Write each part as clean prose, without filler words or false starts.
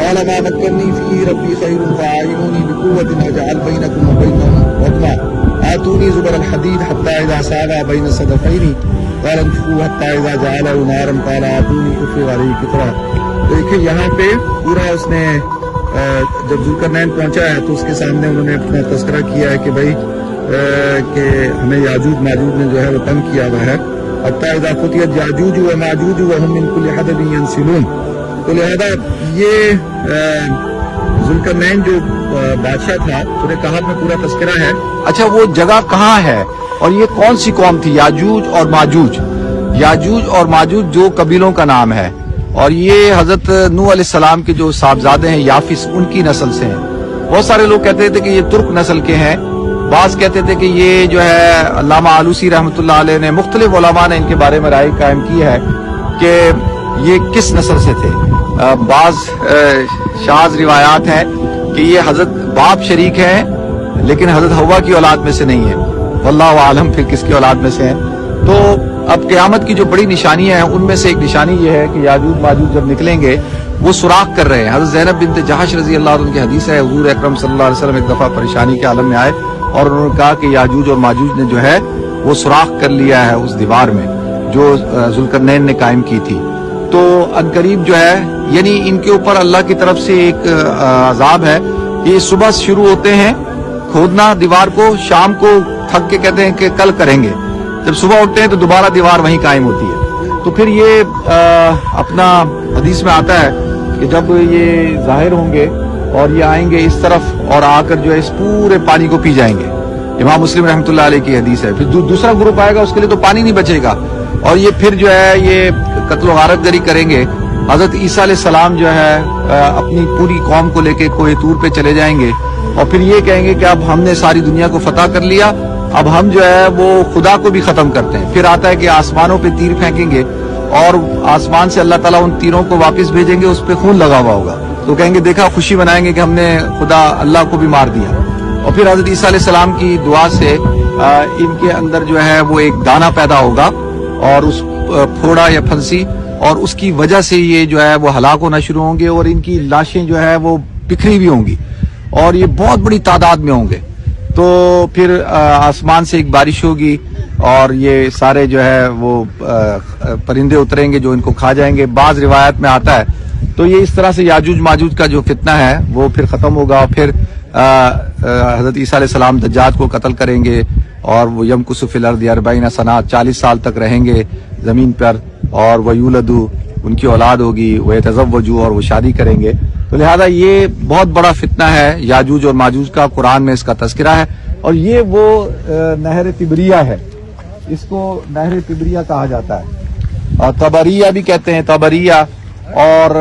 قال ما مكنني فيه ربي خير فأعينوني بقوة أجعل بينكم وبينهم رضما آتوني زبر الحديد حتى إذا ساوى بين الصدفين قال انفخوا حتى إذا جعله نارا قال آتوني أفرغ عليه قطرا۔ دیکھیں یہاں پہ پورا اس نے جب ذوالقرنین پہنچا ہے تو اس کے سامنے انہوں نے اپنا تذکرہ کیا ہے کہ بھائی کہ ہمیں یاجوج ماجوج نے جو ہے وہ تنگ کیا ہوا ہے، حتى إذا فتحت یاجوج و ماجوج وهم من كل حدب ينسلون۔ تو لہذا یہ ذوالقرنین جو بادشاہ تھا سورہ کہف میں پورا تذکرہ ہے۔ اچھا، وہ جگہ کہاں ہے اور یہ کون سی قوم تھی یاجوج اور ماجوج؟ یاجوج اور ماجوج جو قبیلوں کا نام ہے، اور یہ حضرت نوح علیہ السلام کے جو صاحبزادے ہیں یافس، ان کی نسل سے ہیں۔ بہت سارے لوگ کہتے تھے کہ یہ ترک نسل کے ہیں، بعض کہتے تھے کہ یہ جو ہے علامہ آلوسی رحمۃ اللہ علیہ نے، مختلف علماء نے ان کے بارے میں رائے قائم کی ہے کہ یہ کس نسل سے تھے۔ بعض شاذ روایات ہیں کہ یہ حضرت باپ شریک ہیں لیکن حضرت حوا کی اولاد میں سے نہیں ہے، واللہ عالم پھر کس کی اولاد میں سے ہیں۔ تو اب قیامت کی جو بڑی نشانیاں ہیں ان میں سے ایک نشانی یہ ہے کہ یاجوج ماجوج جب نکلیں گے وہ سوراخ کر رہے ہیں۔ حضرت زینب بنت جحش رضی اللہ عنہ کی حدیث ہے، حضور اکرم صلی اللہ علیہ وسلم ایک دفعہ پریشانی کے عالم میں آئے اور انہوں نے کہا کہ یاجوج اور ماجوج نے جو ہے وہ سوراخ کر لیا ہے اس دیوار میں جو ذوالقرنین نے قائم کی تھی۔ تو عنقریب جو ہے یعنی ان کے اوپر اللہ کی طرف سے ایک عذاب ہے کہ صبح شروع ہوتے ہیں کھودنا دیوار کو، شام کو تھک کے کہتے ہیں کہ کل کریں گے، جب صبح اٹھتے ہیں تو دوبارہ دیوار وہیں قائم ہوتی ہے۔ تو پھر یہ اپنا حدیث میں آتا ہے کہ جب یہ ظاہر ہوں گے اور یہ آئیں گے اس طرف اور آ کر جو ہے اس پورے پانی کو پی جائیں گے، امام مسلم رحمۃ اللہ علیہ کی حدیث ہے۔ پھر دوسرا گروپ آئے گا، اس کے لیے تو پانی نہیں بچے گا، اور یہ پھر جو ہے یہ قتل و غارت گری کریں گے۔ حضرت عیسیٰ علیہ السلام جو ہے اپنی پوری قوم کو لے کے کوہ طور پہ چلے جائیں گے اور پھر یہ کہیں گے کہ اب ہم نے ساری دنیا کو فتح کر لیا، اب ہم جو ہے وہ خدا کو بھی ختم کرتے ہیں۔ پھر آتا ہے کہ آسمانوں پہ تیر پھینکیں گے اور آسمان سے اللہ تعالیٰ ان تیروں کو واپس بھیجیں گے، اس پہ خون لگا ہوا ہوگا، تو کہیں گے دیکھا، خوشی منائیں گے کہ ہم نے خدا اللہ کو بھی مار دیا۔ اور پھر حضرت عیسیٰ علیہ السلام کی دعا سے ان کے اندر جو ہے وہ ایک دانہ پیدا ہوگا اور اس پھوڑا یا پھنسی، اور اس کی وجہ سے یہ جو ہے وہ ہلاک ہونا شروع ہوں گے اور ان کی لاشیں جو ہے وہ بکھری بھی ہوں گی اور یہ بہت بڑی تعداد میں ہوں گے۔ تو پھر آسمان سے ایک بارش ہوگی اور یہ سارے جو ہے وہ پرندے اتریں گے جو ان کو کھا جائیں گے۔ بعض روایت میں آتا ہے تو یہ اس طرح سے یاجوج ماجوج کا جو فتنہ ہے وہ پھر ختم ہوگا۔ پھر حضرت عیسیٰ علیہ السلام دجال کو قتل کریں گے اور وہ یمکث فی الارض 40 سنہ 40 سال تک رہیں گے زمین پر، اور ویولدو ان کی اولاد ہوگی، ویتزوجوا اور وہ شادی کریں گے۔ تو لہذا یہ بہت بڑا فتنہ ہے یاجوج اور ماجوج کا، قرآن میں اس کا تذکرہ ہے۔ اور یہ وہ نہر تبریہ ہے، اس کو نہر تبریہ کہا جاتا ہے، اور طبریہ بھی کہتے ہیں، طبریہ۔ اور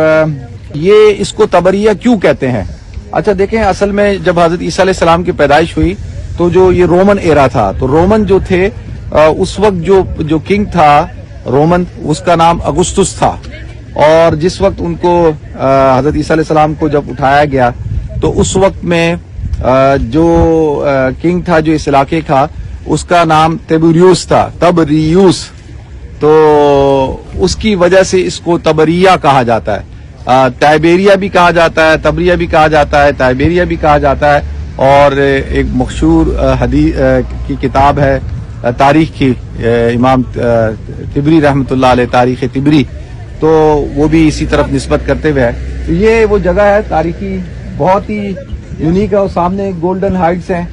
یہ اس کو طبریہ کیوں کہتے ہیں؟ اچھا دیکھیں اصل میں جب حضرت عیسیٰ علیہ السلام کی پیدائش ہوئی تو جو یہ رومن ایرا تھا تو رومن جو تھے اس وقت جو کنگ تھا رومن اس کا نام اگسطس تھا اور جس وقت ان کو حضرت عیسیٰ علیہ السلام کو جب اٹھایا گیا تو اس وقت میں جو کنگ تھا جو اس علاقے کا اس کا نام تبریوس تھا تبریوس تو اس کی وجہ سے اس کو تبریہ کہا جاتا ہے تائبیریا بھی کہا جاتا ہے تبریہ بھی کہا جاتا ہے تائبیریا بھی کہا جاتا ہے اور ایک مشہور حدیث کی کتاب ہے تاریخ کی امام طبری رحمۃ اللہ علیہ تاریخ طبری تو وہ بھی اسی طرف نسبت کرتے ہوئے ہے تو یہ وہ جگہ ہے تاریخی بہت ہی یونیک ہے اور سامنے گولڈن ہائٹس ہیں